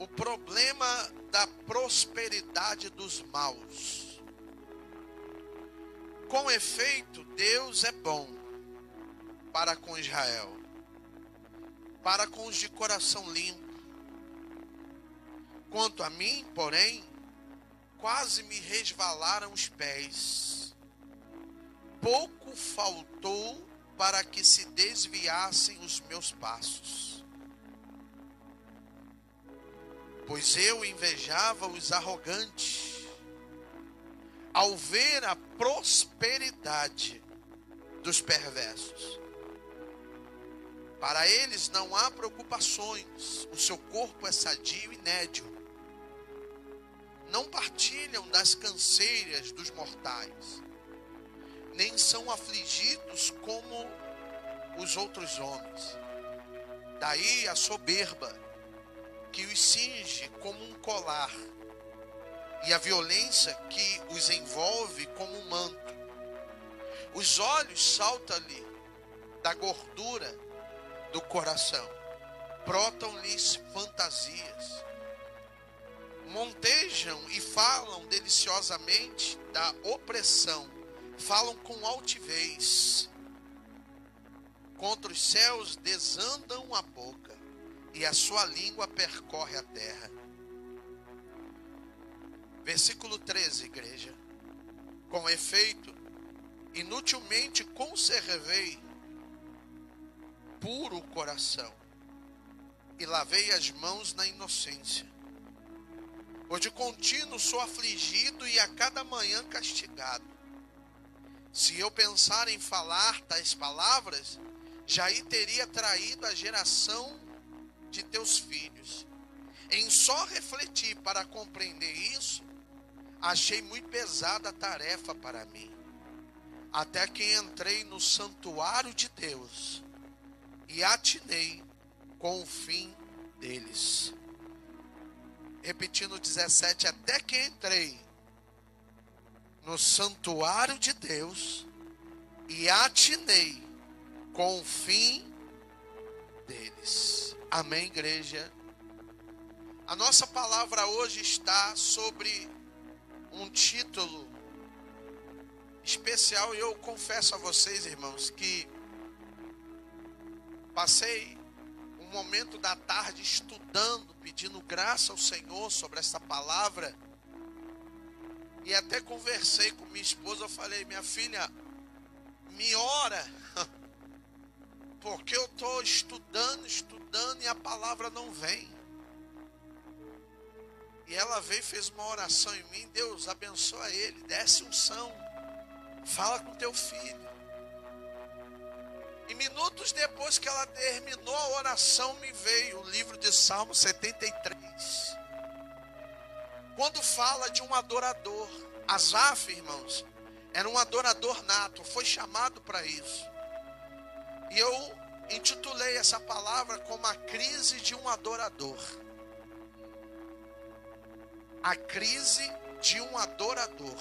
o problema da prosperidade dos maus. Com efeito, Deus é bom para com Israel, para com os de coração limpo. Quanto a mim, porém, quase me resvalaram os pés. Pouco faltou para que se desviassem os meus passos. Pois eu invejava os arrogantes, ao ver a prosperidade dos perversos. Para eles não há preocupações, o seu corpo é sadio e nédio. Não partilham das canseiras dos mortais, nem são afligidos como os outros homens. Daí a soberba, que os cinge como um colar, e a violência que os envolve como um manto. Os olhos saltam-lhe da gordura do coração, brotam-lhes fantasias. Montejam e falam deliciosamente da opressão, falam com altivez. Contra os céus desandam a boca, e a sua língua percorre a terra. Versículo 13, igreja. Com efeito, inutilmente conservei puro o coração, e lavei as mãos na inocência. Pois de contínuo sou afligido e a cada manhã castigado. Se eu pensar em falar tais palavras, já aí teria traído a geração de teus filhos. Em só refletir para compreender isso, achei muito pesada a tarefa para mim. Até que entrei no santuário de Deus e atinei com o fim deles. Repetindo 17, até que entrei no santuário de Deus e atinei com o fim deles. Amém, igreja? A nossa palavra hoje está sobre um título especial, e eu confesso a vocês, irmãos, que passei um momento da tarde estudando, pedindo graça ao Senhor sobre essa palavra, e até conversei com minha esposa. Eu falei: minha filha, me ora, porque eu estou estudando e a palavra não vem. E ela veio e fez uma oração em mim: Deus abençoa ele, desce unção, fala com teu filho. E minutos depois que ela terminou a oração, me veio o livro de Salmo 73. Quando fala de um adorador. Asaf, irmãos, era um adorador nato, foi chamado para isso. E eu intitulei essa palavra como a crise de um adorador. A crise de um adorador.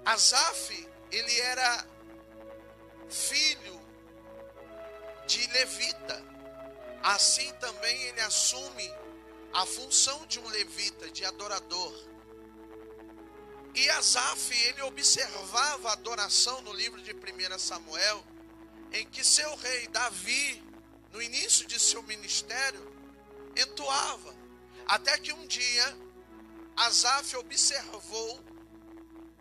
Asaf, ele era filho de levita. Assim também ele assume a função de um levita, de adorador. E Asaf, ele observava a adoração no livro de 1 Samuel, em que seu rei Davi, no início de seu ministério, entoava. Até que um dia, Asaf observou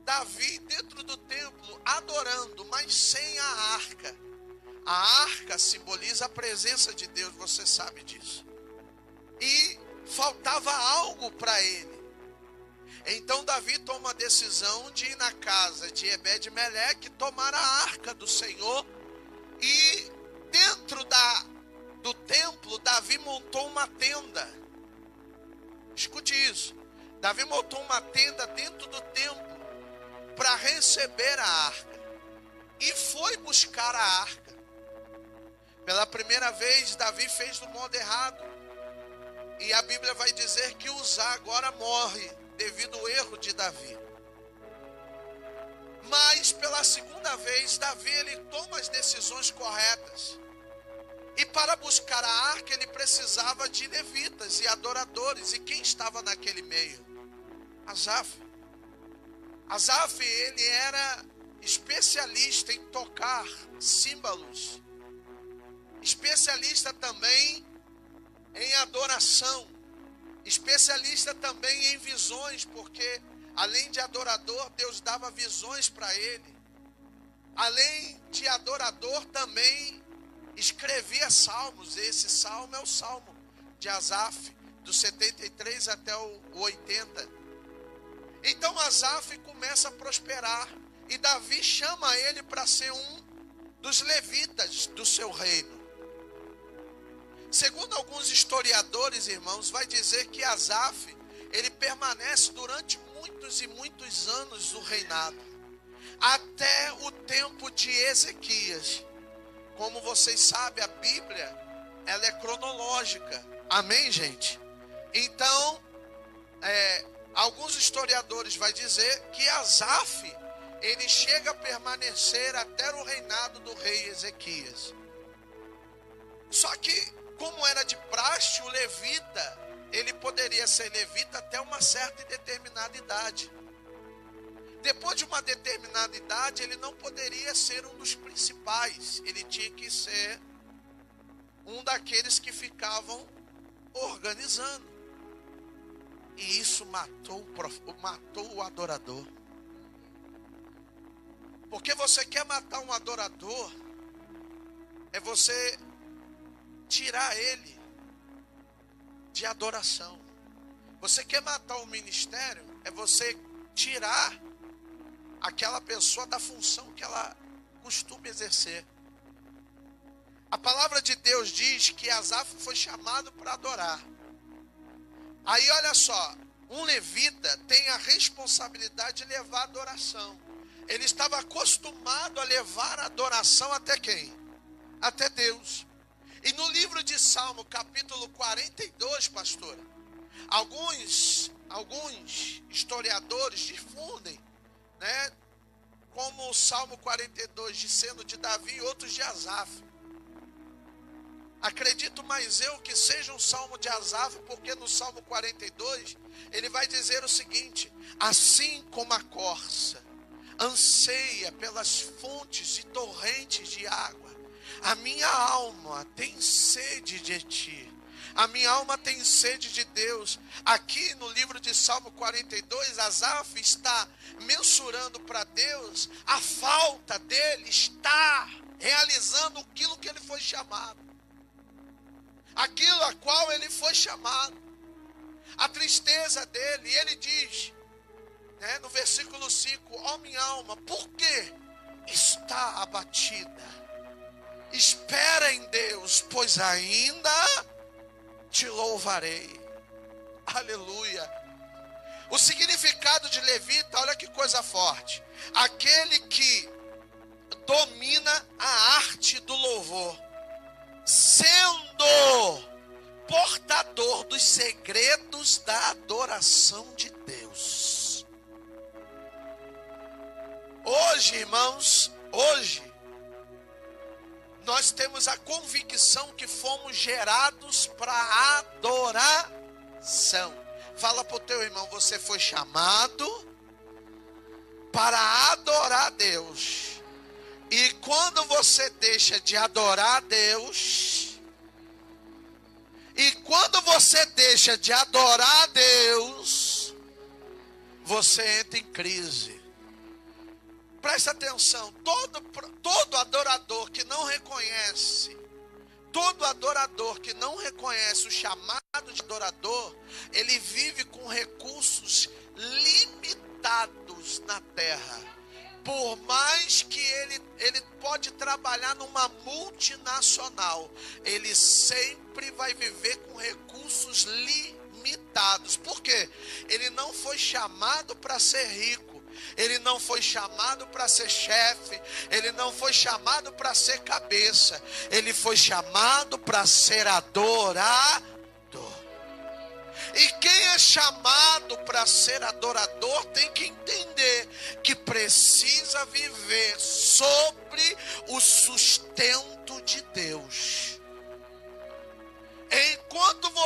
Davi dentro do templo, adorando, mas sem a arca. A arca simboliza a presença de Deus, você sabe disso. E faltava algo para ele. Então Davi toma a decisão de ir na casa de Ebed-Meleque, tomar a arca do Senhor. E dentro do templo, Davi montou uma tenda. Escute isso. Davi montou uma tenda dentro do templo para receber a arca. E foi buscar a arca. Pela primeira vez, Davi fez do modo errado. E a Bíblia vai dizer que Uzá agora morre devido ao erro de Davi. Mas pela segunda vez, Davi ele toma as decisões corretas. E para buscar a arca, ele precisava de levitas e adoradores. E quem estava naquele meio? Asaf. Asaf, ele era especialista em tocar símbolos, especialista também em adoração, especialista também em visões, porque além de adorador, Deus dava visões para ele. Além de adorador, também escrevia salmos. Esse salmo é o salmo de Asaf, do 73 até o 80. Então Asaf começa a prosperar, e Davi chama ele para ser um dos levitas do seu reino. Segundo alguns historiadores, irmãos, vai dizer que Asaf, ele permanece durante muitos e muitos anos no reinado, até o tempo de Ezequias. Como vocês sabem, a Bíblia, ela é cronológica. Amém, gente? Então, alguns historiadores vão dizer que Asaf, ele chega a permanecer até o reinado do rei Ezequias. Só que, como era de praxe, o levita, ele poderia ser levita até uma certa e determinada idade. Depois de uma determinada idade, ele não poderia ser um dos principais. Ele tinha que ser um daqueles que ficavam organizando. E isso matou o adorador. Porque você quer matar um adorador, é você tirar ele de adoração. Você quer matar o ministério, é você tirar aquela pessoa da função que ela costuma exercer. A palavra de Deus diz que Asaf foi chamado para adorar. Aí olha só, um levita tem a responsabilidade de levar a adoração. Ele estava acostumado a levar a adoração até quem? Até Deus. E no livro de Salmo, capítulo 42, pastora, alguns historiadores difundem, né, como o Salmo 42 dizendo de Davi e outros de Asaf. Acredito mais eu que seja um salmo de Asaf, porque no Salmo 42 ele vai dizer o seguinte: assim como a corça anseia pelas fontes e torrentes de água, a minha alma tem sede de ti. A minha alma tem sede de Deus. Aqui no livro de Salmo 42, Asaf está mensurando para Deus a falta dele, está realizando aquilo que ele foi chamado, aquilo a qual ele foi chamado, a tristeza dele. E ele diz, né, no versículo 5, ó minha alma, por que está abatida? Espera em Deus, pois ainda te louvarei. Aleluia. O significado de levita, olha que coisa forte: aquele que domina a arte do louvor, sendo portador dos segredos da adoração de Deus. Hoje, irmãos, nós temos a convicção que fomos gerados para adoração. Fala para o teu irmão, você foi chamado para adorar Deus. E quando você deixa de adorar a Deus, você entra em crise. Presta atenção, todo adorador que não reconhece o chamado de adorador, ele vive com recursos limitados na terra. Por mais que ele pode trabalhar numa multinacional, ele sempre vai viver com recursos limitados. Por quê? Ele não foi chamado para ser rico. Ele não foi chamado para ser chefe. Ele não foi chamado para ser cabeça. Ele foi chamado para ser adorador. E quem é chamado para ser adorador tem que entender que precisa viver sobre o sustento de Deus. Em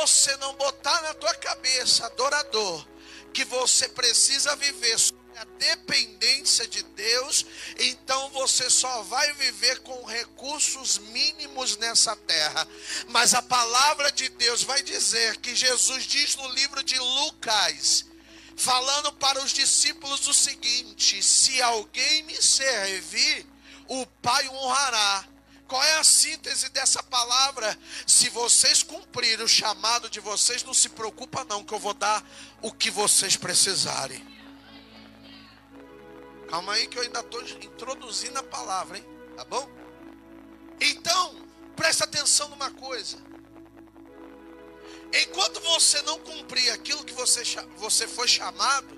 você não botar na tua cabeça, adorador, que você precisa viver sobre a dependência de Deus, então você só vai viver com recursos mínimos nessa terra. Mas a palavra de Deus vai dizer que Jesus diz no livro de Lucas, falando para os discípulos o seguinte: se alguém me servir, o Pai o honrará. Qual é a síntese dessa palavra? Se vocês cumprirem o chamado de vocês, não se preocupa não, que eu vou dar o que vocês precisarem. Calma aí que eu ainda estou introduzindo a palavra, hein? Tá bom? Então, presta atenção numa coisa. Enquanto você não cumprir aquilo que você foi chamado,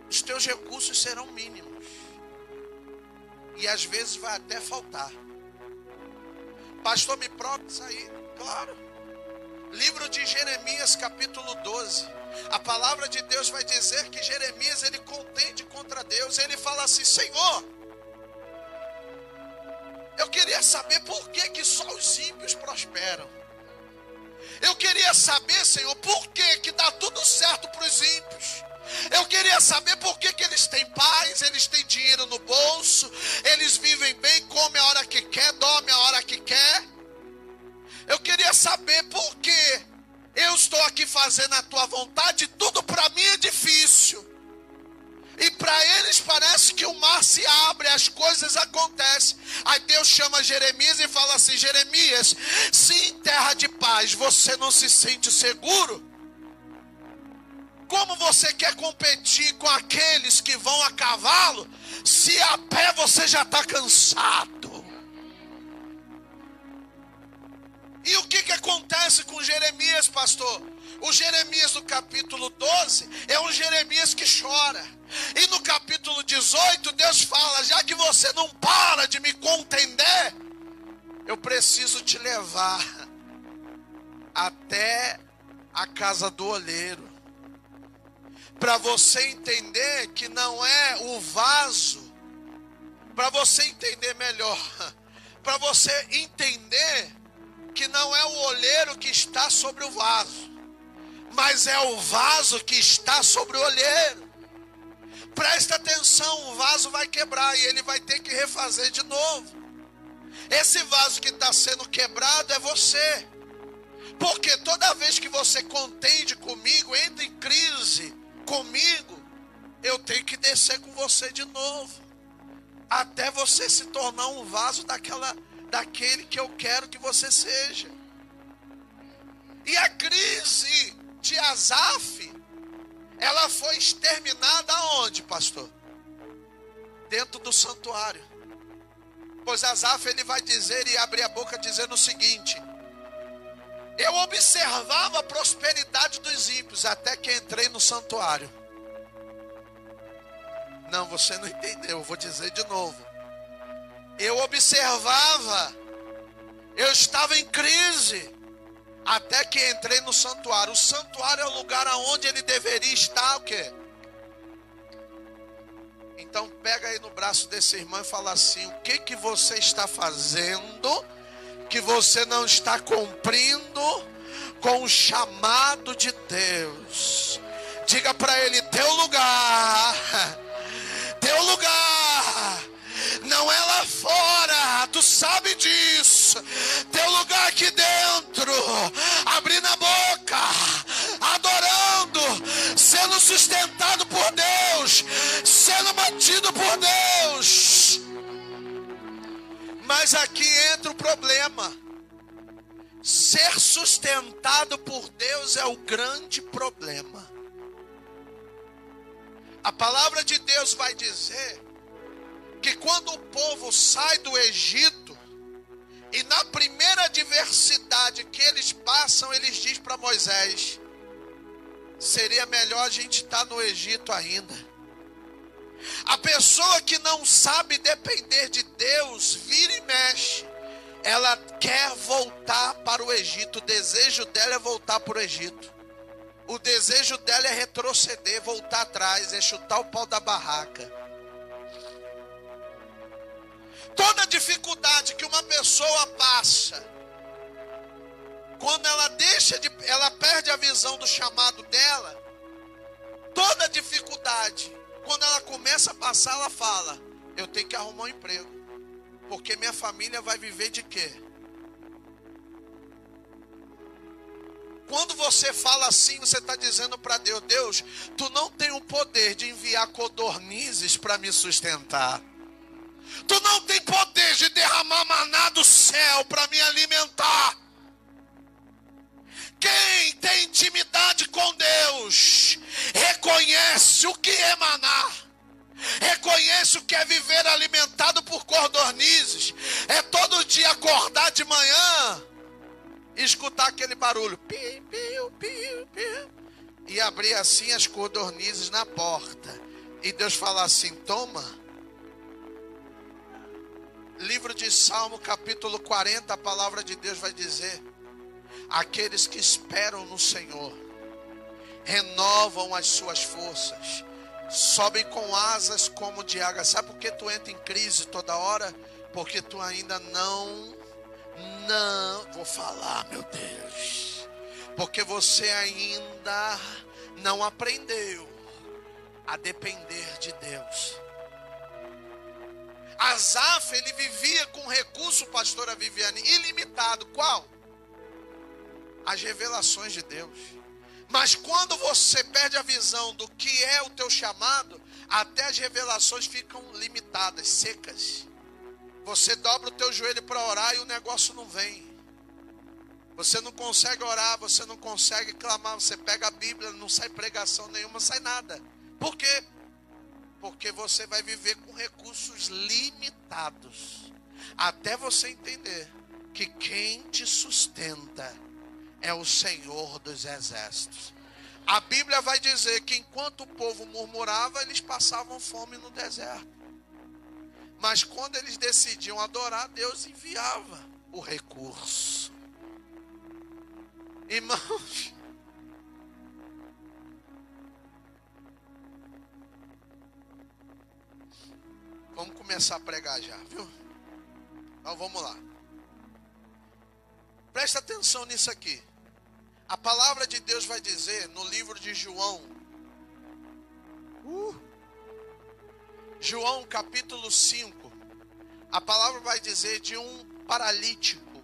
os teus recursos serão mínimos. E às vezes vai até faltar. Pastor, me prova isso aí? Claro. Livro de Jeremias, capítulo 12. A palavra de Deus vai dizer que Jeremias, ele contende contra Deus. Ele fala assim: Senhor, eu queria saber por que só os ímpios prosperam. Eu queria saber, Senhor, por que dá tudo certo para os ímpios. Eu queria saber por que eles têm paz, eles têm dinheiro no bolso, eles vivem bem, comem a hora que quer, dormem a hora que quer. Eu queria saber por que eu estou aqui fazendo a tua vontade e tudo para mim é difícil. E para eles parece que o mar se abre, as coisas acontecem. Aí Deus chama Jeremias e fala assim: Jeremias, se em terra de paz você não se sente seguro, como você quer competir com aqueles que vão a cavalo, se a pé você já está cansado? E o que acontece com Jeremias, pastor? O Jeremias do capítulo 12 é um Jeremias que chora. E no capítulo 18 Deus fala: já que você não para de me contender, eu preciso te levar até a casa do olheiro, para você entender que não é o vaso, para você entender melhor, para você entender que não é o olheiro que está sobre o vaso, mas é o vaso que está sobre o olheiro. Presta atenção, o vaso vai quebrar e ele vai ter que refazer de novo. Esse vaso que está sendo quebrado é você, porque toda vez que você contende comigo, entra em crise comigo, eu tenho que descer com você de novo, até você se tornar um vaso daquele que eu quero que você seja. E a crise de Asaf, ela foi exterminada aonde, pastor? Dentro do santuário. Pois Asaf, ele vai dizer e abrir a boca dizendo o seguinte: eu observava a prosperidade dos ímpios até que entrei no santuário. Não, você não entendeu, eu vou dizer de novo. Eu observava, eu estava em crise, até que entrei no santuário. O santuário é o lugar onde ele deveria estar, o quê? Então pega aí no braço desse irmão e fala assim: o que você está fazendo que você não está cumprindo com o chamado de Deus? Diga para ele: teu lugar não é lá fora, tu sabe disso. Teu lugar aqui dentro, abrindo a boca, adorando, sendo sustentado por Deus, sendo mantido por Deus. Mas aqui entra o problema. Ser sustentado por Deus é o grande problema. A palavra de Deus vai dizer que quando o povo sai do Egito, e na primeira adversidade que eles passam, eles dizem para Moisés: seria melhor a gente estar no Egito ainda. A pessoa que não sabe depender de Deus, vira e mexe, ela quer voltar para o Egito. O desejo dela é voltar para o Egito. O desejo dela é retroceder, voltar atrás, é chutar o pau da barraca. Toda dificuldade que uma pessoa passa, quando ela perde a visão do chamado dela, toda dificuldade, quando ela começa a passar, ela fala: eu tenho que arrumar um emprego, porque minha família vai viver de quê? Quando você fala assim, você está dizendo para Deus: Deus, tu não tem o poder de enviar codornizes para me sustentar. Tu não tem poder de derramar maná do céu para me alimentar. Quem tem intimidade com Deus reconhece o que é maná, reconhece o que é viver alimentado por codornizes. É todo dia acordar de manhã e escutar aquele barulho, pi, pi, pi, pi, e abrir assim as codornizes na porta, e Deus fala assim: toma. Livro de Salmo, capítulo 40, a palavra de Deus vai dizer: aqueles que esperam no Senhor renovam as suas forças, sobem com asas como de águia. Sabe por que tu entra em crise toda hora? Porque tu ainda não vou falar, meu Deus, porque você ainda não aprendeu a depender de Deus. Asaf, ele vivia com recurso, pastora Viviane, ilimitado. Qual? As revelações de Deus. Mas quando você perde a visão do que é o teu chamado, até as revelações ficam limitadas, secas. Você dobra o teu joelho para orar e o negócio não vem. Você não consegue orar, você não consegue clamar, você pega a Bíblia, não sai pregação nenhuma, não sai nada. Por quê? Porque você vai viver com recursos limitados, até você entender que quem te sustenta é o Senhor dos exércitos. A Bíblia vai dizer que enquanto o povo murmurava, eles passavam fome no deserto. Mas quando eles decidiam adorar, Deus enviava o recurso. Irmãos, vamos começar a pregar já, viu? Então vamos lá. Presta atenção nisso aqui. A palavra de Deus vai dizer no livro de João, João capítulo 5, a palavra vai dizer de um paralítico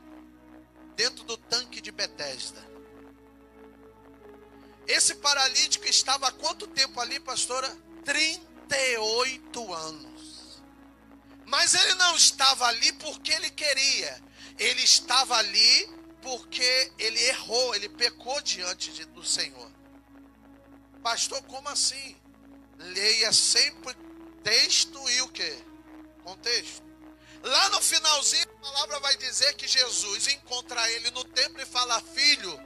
dentro do tanque de Betesda. Esse paralítico estava há quanto tempo ali, pastora? 38 anos. Mas ele não estava ali porque ele queria. Ele estava ali porque ele errou, ele pecou diante do Senhor. Pastor, como assim? Leia sempre texto e o quê? Contexto. Lá no finalzinho a palavra vai dizer que Jesus encontra ele no templo e fala: filho,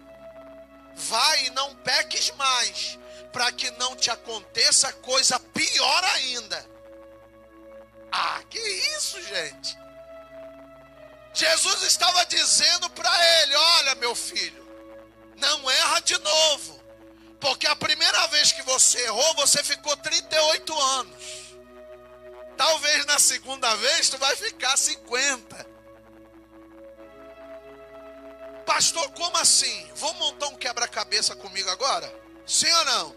vai e não peques mais, para que não te aconteça coisa pior ainda. Ah, que isso, gente? Jesus estava dizendo para ele: olha, meu filho, não erra de novo, porque a primeira vez que você errou, você ficou 38 anos. Talvez na segunda vez tu vai ficar 50. Pastor, como assim? Vamos montar um quebra-cabeça comigo agora? Sim ou não?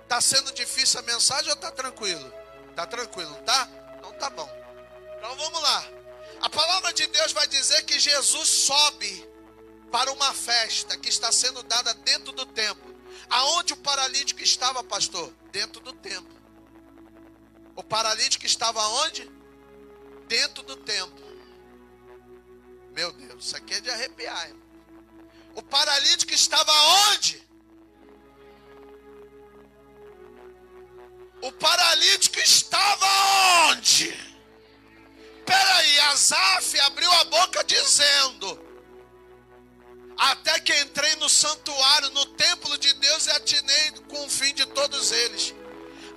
Está sendo difícil a mensagem ou está tranquilo? Está tranquilo, não tá? Então tá bom. Então vamos lá. A palavra de Deus vai dizer que Jesus sobe para uma festa que está sendo dada dentro do templo. Aonde o paralítico estava, pastor? Dentro do templo. O paralítico estava onde? Dentro do templo. Meu Deus, isso aqui é de arrepiar, irmão. O paralítico estava onde? O paralítico estava onde? Peraí, Asaf abriu a boca dizendo: até que entrei no santuário, no templo de Deus, e atinei com o fim de todos eles.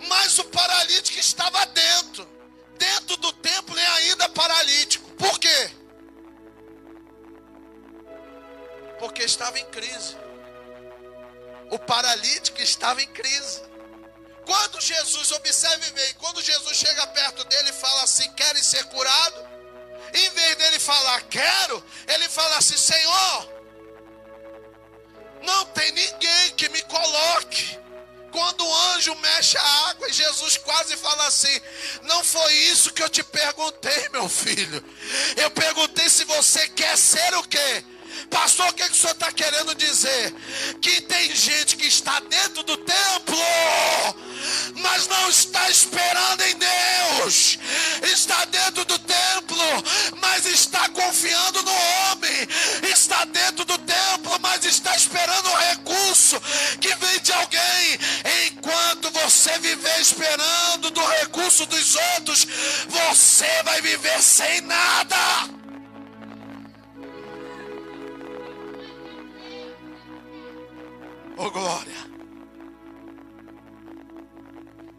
Mas o paralítico estava dentro do templo e ainda paralítico. Por quê? Porque estava em crise. O paralítico estava em crise. Quando Jesus, observe bem, quando Jesus chega perto dele e fala assim: querem ser curado? Em vez dele falar quero, ele fala assim: Senhor, tem ninguém que me coloque. Quando o anjo mexe a água, Jesus quase fala assim: não foi isso que eu te perguntei, meu filho. Eu perguntei se você quer ser o quê? Pastor, o que o senhor está querendo dizer? Que tem gente que está dentro do templo, mas não está esperando em Deus. Está dentro do templo, mas está confiando no homem. Está dentro do templo, mas está esperando o recurso que vem de alguém. Enquanto você viver esperando do recurso dos outros, você vai viver sem nada. Oh, glória.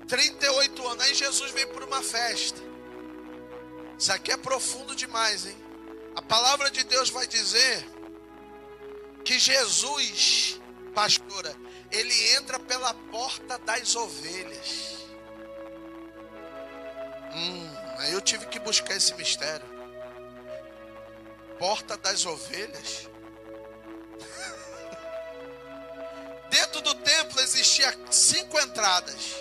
38 anos. Aí Jesus veio por uma festa. Isso aqui é profundo demais, hein? A palavra de Deus vai dizer que Jesus, pastora, ele entra pela porta das ovelhas. Aí eu tive que buscar esse mistério. Porta das ovelhas. Dentro do templo existia 5 entradas.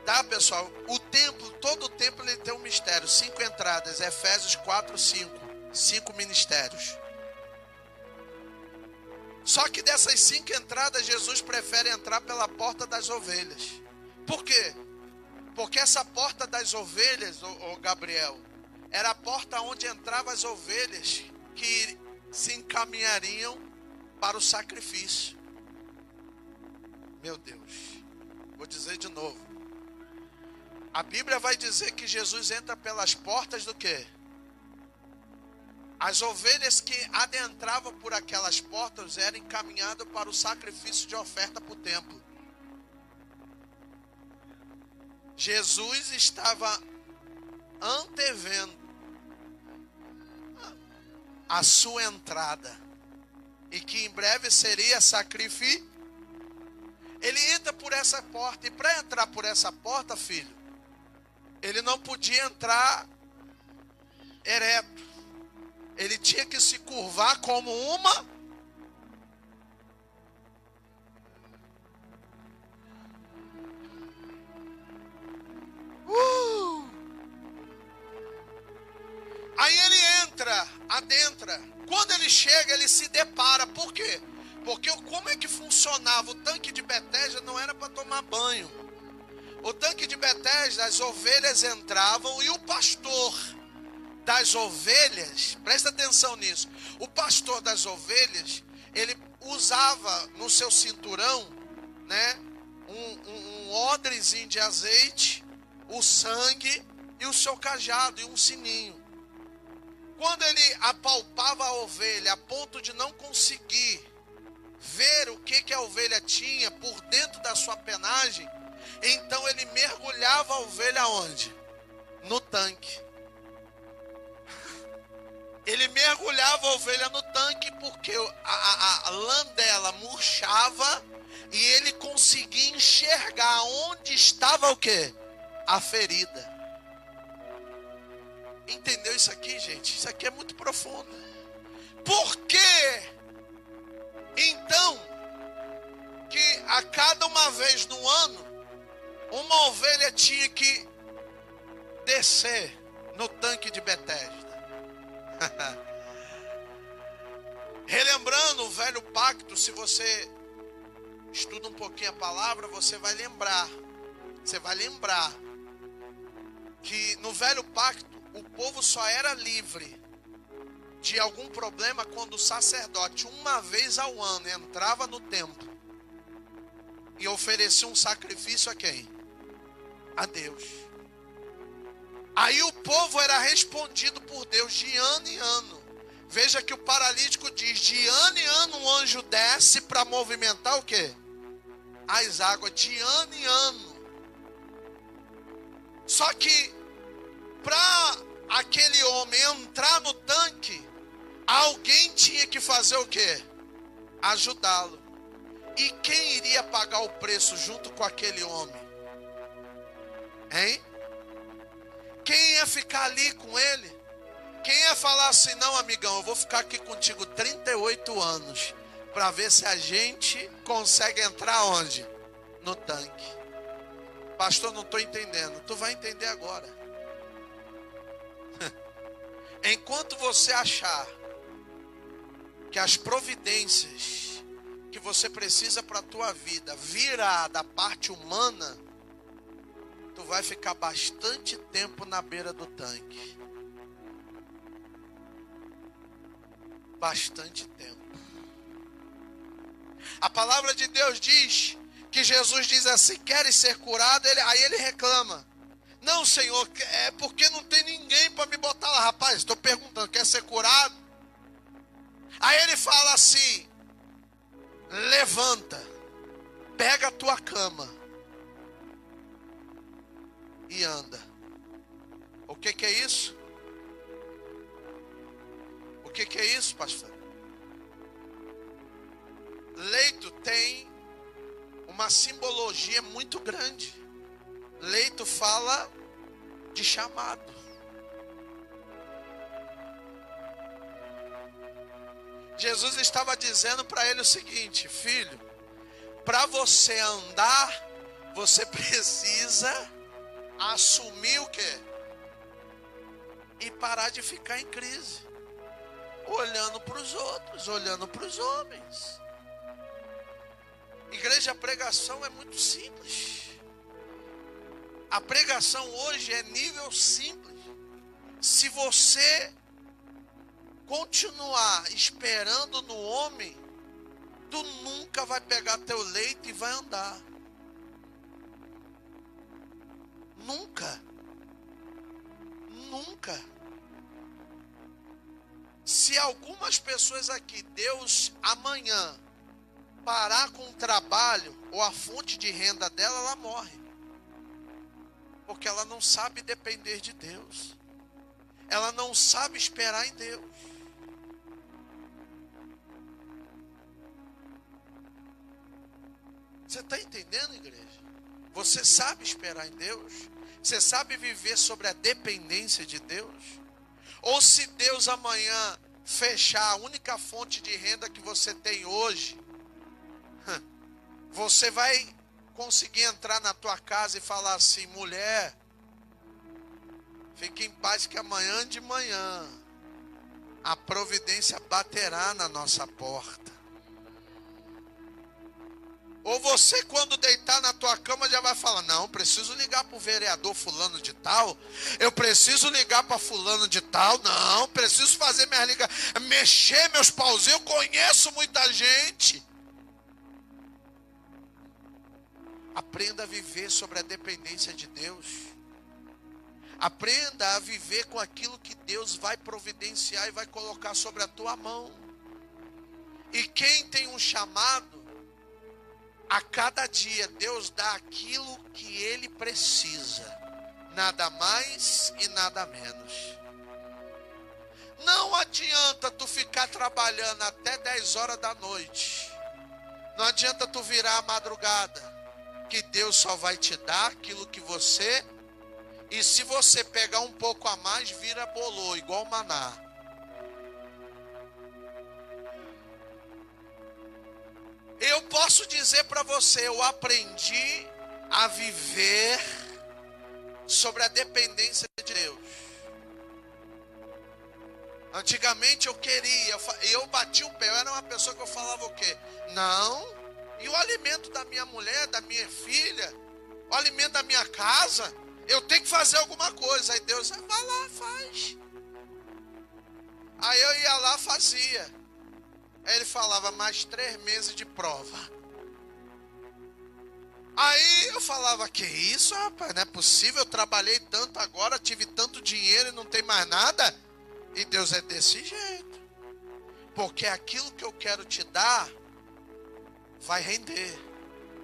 Tá, pessoal? O templo, todo o templo ele tem um mistério. 5 entradas. Efésios 4, 5. 5 ministérios. Só que dessas 5 entradas, Jesus prefere entrar pela porta das ovelhas. Por quê? Porque essa porta das ovelhas, ô Gabriel, era a porta onde entravam as ovelhas que se encaminhariam para o sacrifício. Meu Deus, vou dizer de novo. A Bíblia vai dizer que Jesus entra pelas portas do quê? As ovelhas que adentravam por aquelas portas eram encaminhadas para o sacrifício de oferta para o templo. Jesus estava antevendo a sua entrada, e que em breve seria sacrifício. Ele entra por essa porta, e para entrar por essa porta, filho, ele não podia entrar ereto. Ele tinha que se curvar como uma. Aí ele adentra. Quando ele chega, ele se depara. Por quê? Porque como é que funcionava? O tanque de Betesda não era para tomar banho. O tanque de Betesda, as ovelhas entravam e o pastor das ovelhas, presta atenção nisso, o pastor das ovelhas, ele usava no seu cinturão, né, um odrezinho de azeite, o sangue e o seu cajado e um sininho. Quando ele apalpava a ovelha a ponto de não conseguir ver o que a ovelha tinha por dentro da sua penagem, então ele mergulhava a ovelha onde? No tanque. Ele mergulhava a ovelha no tanque porque a lã dela murchava e ele conseguia enxergar onde estava o quê? A ferida. Entendeu isso aqui, gente? Isso aqui é muito profundo. Por que então que a cada uma vez no ano uma ovelha tinha que descer no tanque de Betesda? Relembrando o velho pacto, se você estuda um pouquinho a palavra, você vai lembrar. Você vai lembrar que no velho pacto o povo só era livre de algum problema quando o sacerdote, uma vez ao ano, entrava no templo e oferecia um sacrifício a quem? A Deus. Aí o povo era respondido por Deus de ano em ano. Veja que o paralítico diz, de ano em ano um anjo desce para movimentar o quê? As águas, de ano em ano. Só que para aquele homem entrar no tanque, alguém tinha que fazer o quê? Ajudá-lo. E quem iria pagar o preço junto com aquele homem? Hein? Quem ia ficar ali com ele? Quem ia falar assim, não, amigão, eu vou ficar aqui contigo 38 anos. para ver se a gente consegue entrar onde? No tanque. Pastor, não estou entendendo. Tu vai entender agora. Enquanto você achar que as providências que você precisa para a tua vida virá da parte humana, tu vai ficar bastante tempo na beira do tanque. Bastante tempo. A palavra de Deus diz que Jesus diz assim: queres ser curado? Aí ele reclama: não, Senhor, é porque não tem ninguém para me botar lá. Rapaz, estou perguntando, quer ser curado? Aí ele fala assim: levanta, pega a tua cama e anda. O que é isso? O que é isso, pastor? Leito tem uma simbologia muito grande. Leito fala de chamado. Jesus estava dizendo para ele o seguinte: filho, para você andar, você precisa assumir o quê? E parar de ficar em crise, olhando para os outros, olhando para os homens. Igreja, a pregação é muito simples. A pregação hoje é nível simples. Se você continuar esperando no homem, tu nunca vai pegar teu leito e vai andar. Nunca. Nunca. Se algumas pessoas aqui, Deus amanhã parar com o trabalho ou a fonte de renda dela, ela morre. Porque ela não sabe depender de Deus. Ela não sabe esperar em Deus. Você está entendendo, igreja? Você sabe esperar em Deus? Você sabe viver sobre a dependência de Deus? Ou se Deus amanhã fechar a única fonte de renda que você tem hoje, você vai conseguir entrar na tua casa e falar assim: mulher, fique em paz que amanhã de manhã a providência baterá na nossa porta. Ou você, quando deitar na tua cama, já vai falar: não, preciso ligar para o vereador fulano de tal, eu preciso ligar para fulano de tal, não, preciso fazer minhas ligações, mexer meus pauzinhos, eu conheço muita gente. Aprenda a viver sobre a dependência de Deus. Aprenda a viver com aquilo que Deus vai providenciar e vai colocar sobre a tua mão. E quem tem um chamado, a cada dia Deus dá aquilo que ele precisa, nada mais e nada menos. Não adianta tu ficar trabalhando até 10 horas da noite, não adianta tu virar a madrugada, que Deus só vai te dar aquilo que você, e se você pegar um pouco a mais, vira bolô, igual maná. Eu posso dizer para você, eu aprendi a viver sobre a dependência de Deus. Antigamente eu queria, eu bati o pé, eu era uma pessoa que eu falava o quê? Não, e o alimento da minha mulher, da minha filha, o alimento da minha casa, eu tenho que fazer alguma coisa. Aí Deus, vai lá, faz. Aí eu ia lá, fazia. Aí ele falava: mais 3 meses de prova. Aí eu falava: que isso, rapaz, não é possível, eu trabalhei tanto agora, tive tanto dinheiro e não tem mais nada. E Deus é desse jeito. Porque aquilo que eu quero te dar vai render,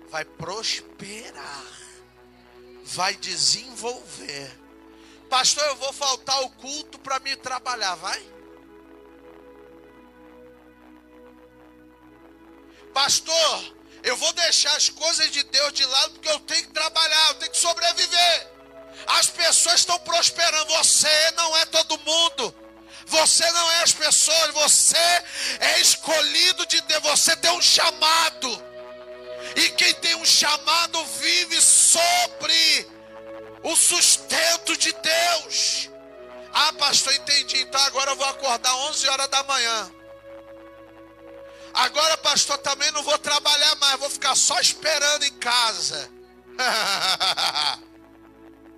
vai prosperar, vai desenvolver. Pastor, eu vou faltar o culto para me trabalhar, vai? Pastor, eu vou deixar as coisas de Deus de lado porque eu tenho que trabalhar, eu tenho que sobreviver. As pessoas estão prosperando, você não é todo mundo. Você não é as pessoas, você é escolhido de Deus, você tem um chamado. E quem tem um chamado vive sobre o sustento de Deus. Ah, pastor, entendi. Então agora eu vou acordar 11 horas da manhã. Agora, pastor, também não vou trabalhar mais, vou ficar só esperando em casa.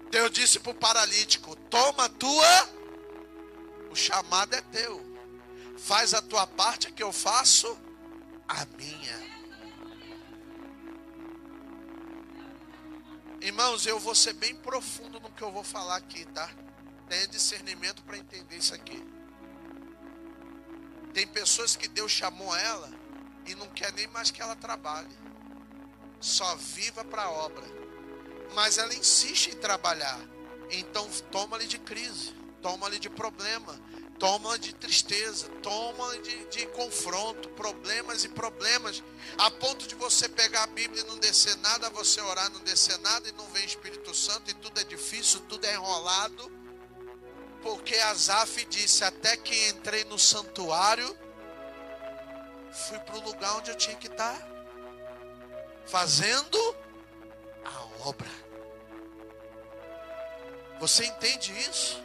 Deus disse para o paralítico: toma a tua, o chamado é teu. Faz a tua parte que eu faço a minha. Irmãos, eu vou ser bem profundo no que eu vou falar aqui, tá? Tenha discernimento para entender isso aqui. Tem pessoas que Deus chamou ela e não quer nem mais que ela trabalhe. Só viva para a obra. Mas ela insiste em trabalhar. Então toma-lhe de crise, toma-lhe de problema, toma de tristeza, toma de confronto, problemas e problemas, a ponto de você pegar a Bíblia e não descer nada, você orar e não descer nada, e não vem Espírito Santo, e tudo é difícil, tudo é enrolado. Porque Asaf disse: até que entrei no santuário, fui para o lugar onde eu tinha que estar, fazendo a obra. Você entende isso?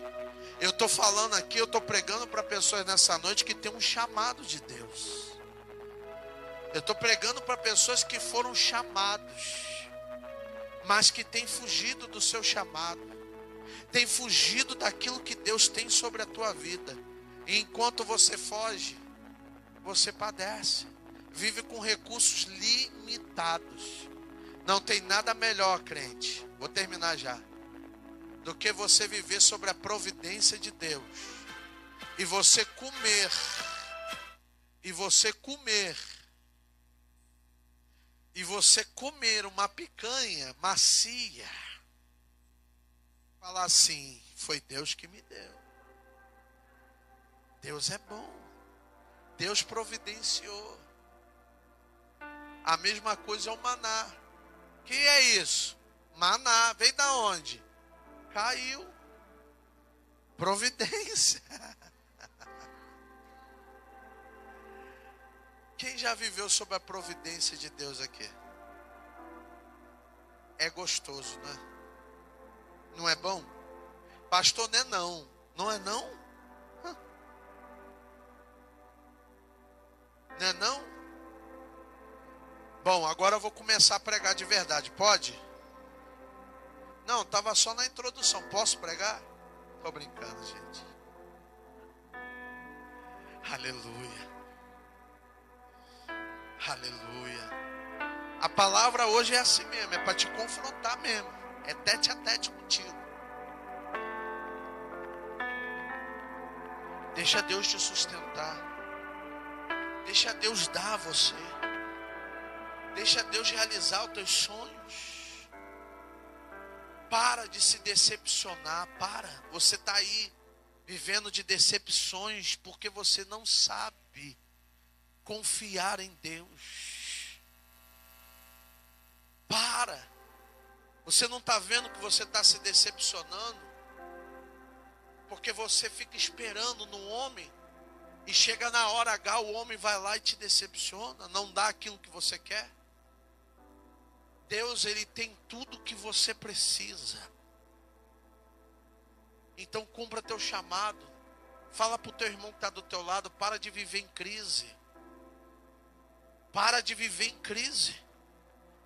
Eu estou falando aqui, eu estou pregando para pessoas nessa noite que tem um chamado de Deus. Eu estou pregando para pessoas que foram chamados, mas que têm fugido do seu chamado, têm fugido daquilo que Deus tem sobre a tua vida. E enquanto você foge, você padece, vive com recursos limitados. Não tem nada melhor, crente, vou terminar já, do que você viver sobre a providência de Deus. E você comer uma picanha macia. Falar assim: foi Deus que me deu. Deus é bom. Deus providenciou. A mesma coisa é o maná. Que é isso? Maná, vem da onde? Caiu. Providência. Quem já viveu sob a providência de Deus aqui? É gostoso, né? Não é bom? Pastor, não é não. Não é não? Não é não? Bom, agora eu vou começar a pregar de verdade. Pode? Não, estava só na introdução. Posso pregar? Estou brincando, gente. Aleluia. Aleluia. A palavra hoje é assim mesmo. É para te confrontar mesmo. É tete a tete contigo. Deixa Deus te sustentar. Deixa Deus dar a você. Deixa Deus realizar os teus sonhos. Para de se decepcionar. Para. Você está aí vivendo de decepções porque você não sabe confiar em Deus. Para. Você não está vendo que você está se decepcionando porque você fica esperando no homem e chega na hora H, o homem vai lá e te decepciona, não dá aquilo que você quer. Deus, Ele tem tudo que você precisa. Então cumpra teu chamado. Fala para o teu irmão que está do teu lado: para de viver em crise. Para de viver em crise.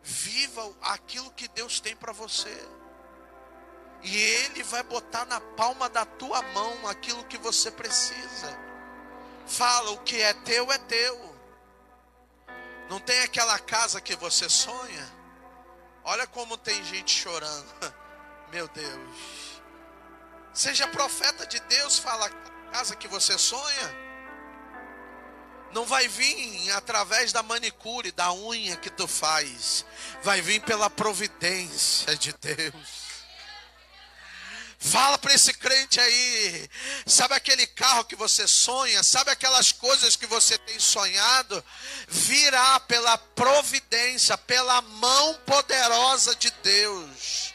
Viva aquilo que Deus tem para você. E Ele vai botar na palma da tua mão aquilo que você precisa. Fala: o que é teu. Não tem aquela casa que você sonha? Olha como tem gente chorando. Meu Deus. Seja profeta de Deus, fala: a casa que você sonha não vai vir através da manicure, da unha que tu faz. Vai vir pela providência de Deus. Fala para esse crente aí: sabe aquele carro que você sonha? Sabe aquelas coisas que você tem sonhado? Virá pela providência, pela mão poderosa de Deus.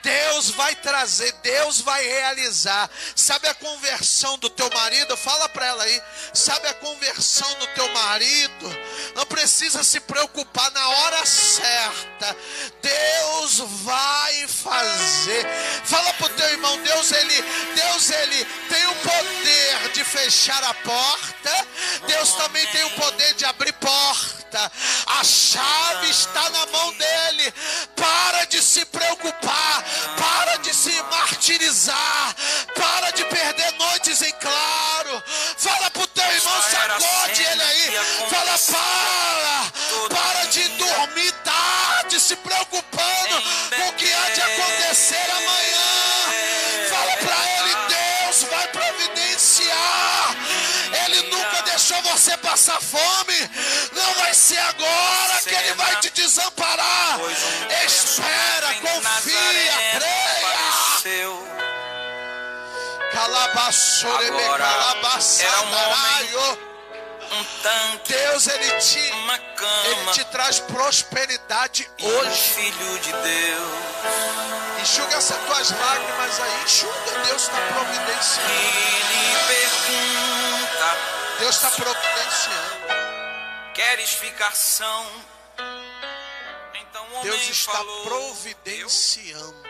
Deus vai trazer, Deus vai realizar. Sabe a conversão do teu marido? Fala para ela aí. Sabe a conversão do teu marido? Não precisa se preocupar, na hora certa Deus vai fazer. Fala para o teu irmão, Deus ele tem o poder de fechar a porta. Deus também tem o poder de abrir porta. A chave está na mão dele. Para de se preocupar, para de se martirizar, para de perder noites em claro. Fala pro teu irmão, sacode ele aí. Fala, para de dormir tarde, se preocupando com o que há de acontecer amanhã. Fala pra ele, Deus vai providenciar. Ele nunca deixou você passar fome. Não vai ser agora que ele vai te desamparar. Espera, confia, creia. Era um homem, um tanque, Deus ele uma cama, te traz prosperidade hoje. Filho de Deus. Enxuga essas tuas lágrimas aí, enxuga. Deus está providenciando. Ele pergunta: Deus está providenciando. Queres ficar são? Então o homem Deus está falou, providenciando.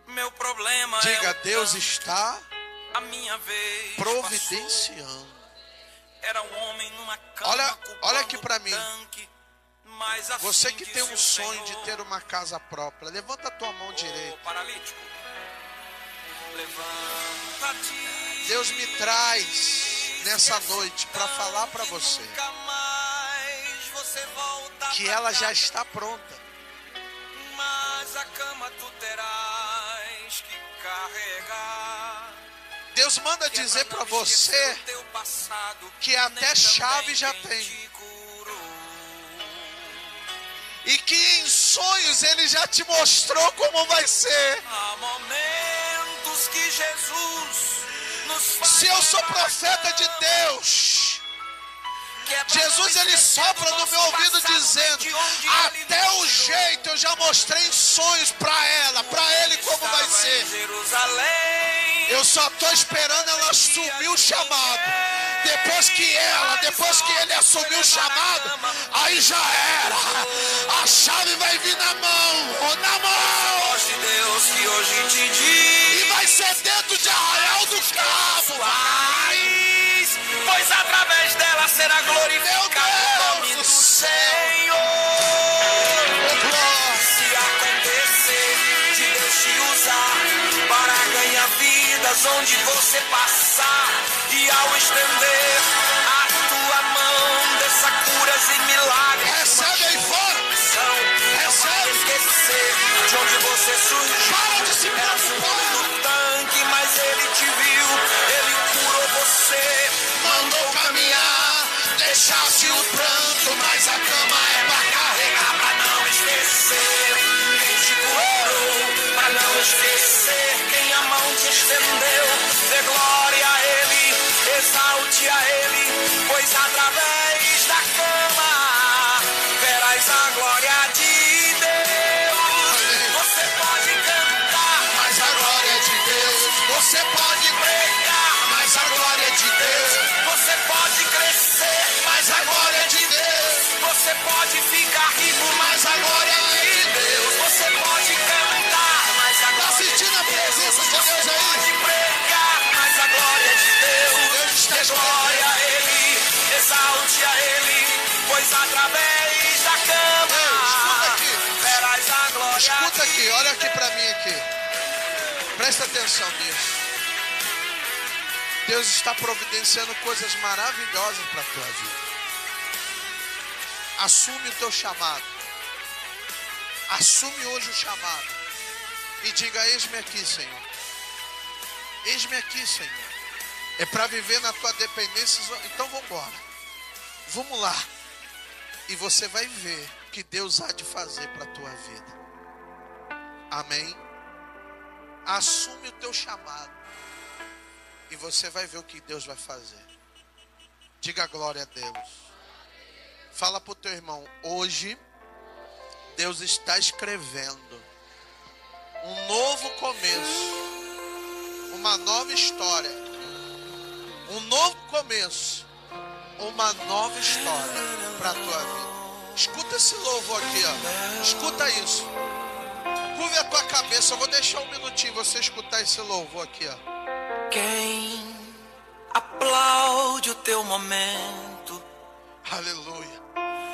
Meu problema diga, é Deus está a minha vez providenciando. Passou. Era um homem numa cama, olha aqui para mim. Tanque, mas assim você que tem um sonho Senhor, de ter uma casa própria, levanta a tua mão direita. Paralítico, levanta-te. Deus me traz nessa noite para falar para você que ela já está pronta. Mas a cama tu terás que carregar. Deus manda dizer para você que até chave já tem. E que em sonhos ele já te mostrou como vai ser. Há momentos que Jesus nos faz. Se eu sou profeta de Deus, Jesus ele sopra no meu ouvido dizendo: até o jeito eu já mostrei em sonhos para ela, para ele como vai ser. Eu só estou esperando ela assumir o chamado. Depois que ele assumir o chamado, aí já era. A chave vai vir na mão. De Deus que hoje te diz, e vai ser dentro de Arraial do Cabo. Pois através dela será glorificado o nome do Senhor. Se acontecer de Deus te usar para ganhar vidas onde você passar, e ao estender a tua mão, desça curas e milagres. Recebe aí fora. Recebe. Esquecer de onde você surgiu. Para de se preocupar. No tanque, mas ele te viu, ele curou você. Mandou caminhar, deixasse o pranto, mas a cama é pra carregar, pra não esquecer quem te curou, pra não esquecer quem a mão te estendeu. Dê glória a ele, exalte a ele, pois através da cama verás a glória de Deus. Você pode cantar, mas a glória é de Deus. Você pode pregar, mas a glória é de Deus. você pode crescer, Mas a glória é de Deus. você pode ficar rico, Mas a glória é de Deus. você pode cantar, mas a Está glória sentindo a presença de Deus pode aí? pregar, mas a glória de Deus. Deus está Dê glória a ele, exalte a ele, pois através da cama Escuta aqui. verás a glória. Escuta aqui, olha aqui para mim aqui. Presta atenção nisso. Deus está providenciando coisas maravilhosas para a tua vida. Assume o teu chamado. Assume hoje o chamado. E diga: eis-me aqui, Senhor. Eis-me aqui, Senhor. É para viver na tua dependência. Então vamos embora. Vamos lá. E você vai ver o que Deus há de fazer para a tua vida. Amém? Assume o teu chamado. E você vai ver o que Deus vai fazer. Diga glória a Deus. Fala para o teu irmão: hoje Deus está escrevendo um novo começo, uma nova história, um novo começo, uma nova história para a tua vida. Escuta esse louvor aqui, ó. Escuta isso. Curve a tua cabeça. Eu vou deixar um minutinho você escutar esse louvor aqui, ó. Quem aplaude o teu momento, Aleluia.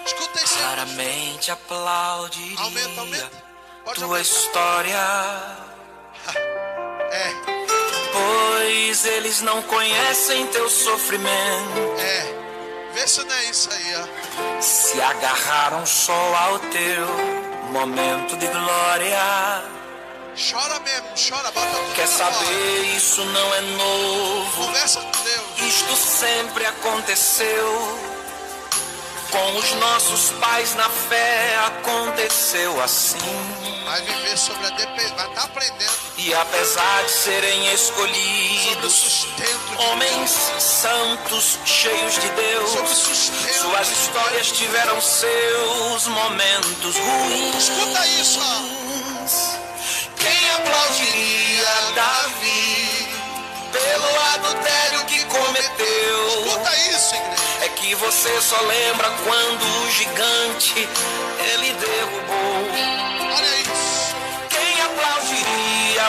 Escuta esse. raramente aplaudiria Aumenta. Pode tua aumentar. história. É. Pois eles não conhecem teu sofrimento, Vê se não é isso aí, ó. se agarraram só ao teu momento de glória. Chora mesmo, chora, bota tudo Quer pra fora. saber, isso não é novo, Conversa com Deus. isto sempre aconteceu. Com os nossos pais na fé aconteceu assim. Vai viver sobre a dependência, vai estar aprendendo E apesar de serem sobre o escolhidos, sustento de homens santos cheios de Deus, sobre o sustento. suas histórias tiveram seus momentos ruins. Escuta isso, ó. Quem aplaudiria Davi pelo adultério que cometeu? Escuta isso, igreja. É que você só lembra quando o gigante ele derrubou. Olha isso. Quem aplaudiria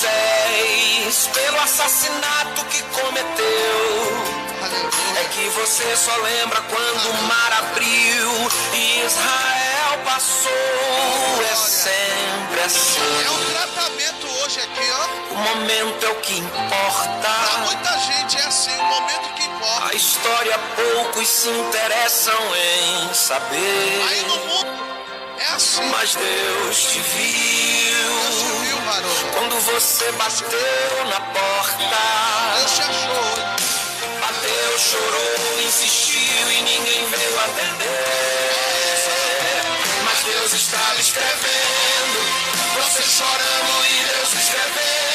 Moisés pelo assassinato que cometeu? É Aleluia. que você só lembra quando o mar abriu e Israel passou. É sempre assim. É um tratamento hoje aqui, ó. O momento é o que Pra importa. muita gente é assim, o momento que importa. A história poucos se interessam em saber. Aí no mundo é assim. Mas Deus te Deus te viu viu, varão. quando você bateu na porta. Deus te achou. Bateu, chorou, insistiu e ninguém veio atender. Mas Deus estava escrevendo, você chorando e Deus escrevendo.